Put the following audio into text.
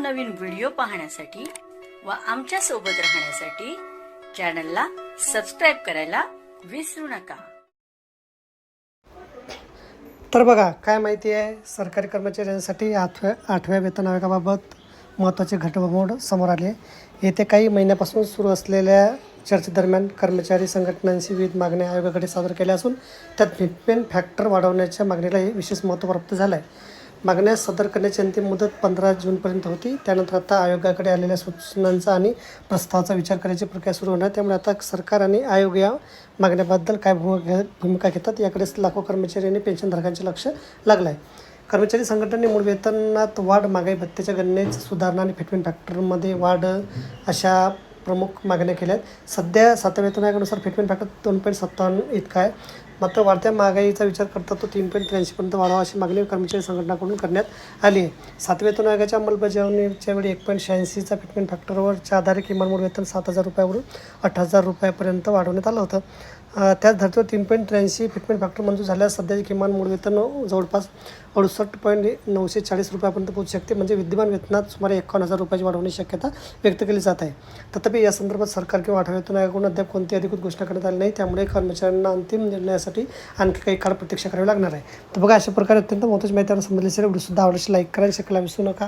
नवनवीन व्हिडिओ पाहण्यासाठी व आमच्या सोबत राहण्यासाठी चॅनलला सबस्क्राइब करायला विसरू नका। तर बघा काय माहिती आहे, सरकारी कर्मचाऱ्यांसाठी आठव्या वेतन आयोगाबाबत महत्त्वाची घडामोड समोर आली आहे। येत्या काही महिन्यापासून सुरू असलेल्या चर्चेदरम्यान कर्मचारी संघटनांशी विविध मागण्या आयोगाकडे सादर केल्या असून त्यात फिटमेंट फॅक्टर वाढवण्याच्या मागणीलाही विशेष महत्त्व प्राप्त झालं आहे। मागण्या सादर करण्याची अंतिम मुदत 15 जूनपर्यंत होती। त्यानंतर आता आयोगाकडे आलेल्या सूचनांचा आणि प्रस्तावाचा विचार करायची प्रक्रिया सुरू होणार। त्यामुळे आता सरकार आणि आयोग या मागण्याबद्दल काय भूमिका घेतात याकडे लाखो कर्मचारी आणि पेन्शनधारकांचे लक्ष लागलं आहे। कर्मचारी संघटनांनी मूळ वेतनात वाढ, महागाई भत्त्याच्या गणनेत सुधारणा आणि फिटमेंट फॅक्टरमध्ये वाढ अशा प्रमुख मागण्या केल्या आहेत। सध्या 7व्या वेतन आयोगानुसार फिटमेंट फॅक्टर 2.57 इतका आहे, मात्र वाढत्या महागाईचा विचार करता तो 3.83 पर्यंत वाढावा अशी मागणी कर्मचारी संघटनाकडून करण्यात आली आहे। 7व्या वेतन आयोगाच्या अंमलबजावणीच्या वेळी 1.86चा फिटमेंट फॅक्टरवरच्या आधारे किमान मूळ वेतन 7,000 रुपयावरून 8,000 रुपयापर्यंत वाढवण्यात आलं होतं। त्याच धर्तीवर 3.83 फिटमेंट फॅक्टर मंजूर झाल्यास सध्याचे किमान मूळ वेतन जवळपास 68.940 रुपयापर्यंत पोहोचू शकते, म्हणजे विद्यमान वेतनात सुमारे 51,000 रुपयाची वाढ होण्याची शक्यता व्यक्त केली जात आहे। तथापि या संदर्भात सरकार किंवा 8व्या वेतन आयोगाकडून अद्याप कोणती अधिकृत घोषणा करण्यात आली नाही, त्यामुळे कर्मचाऱ्यांना अंतिम निर्णयासाठी आणखी काही काळ प्रतीक्षा करावी लागणार आहे। तर बघा, अशा प्रकारे अत्यंत महत्त्वाची माहिती समजली असेल। व्हिडिओ सुद्धा आवडल्यास लाईक करा आणि शेअर करायला विसरू नका।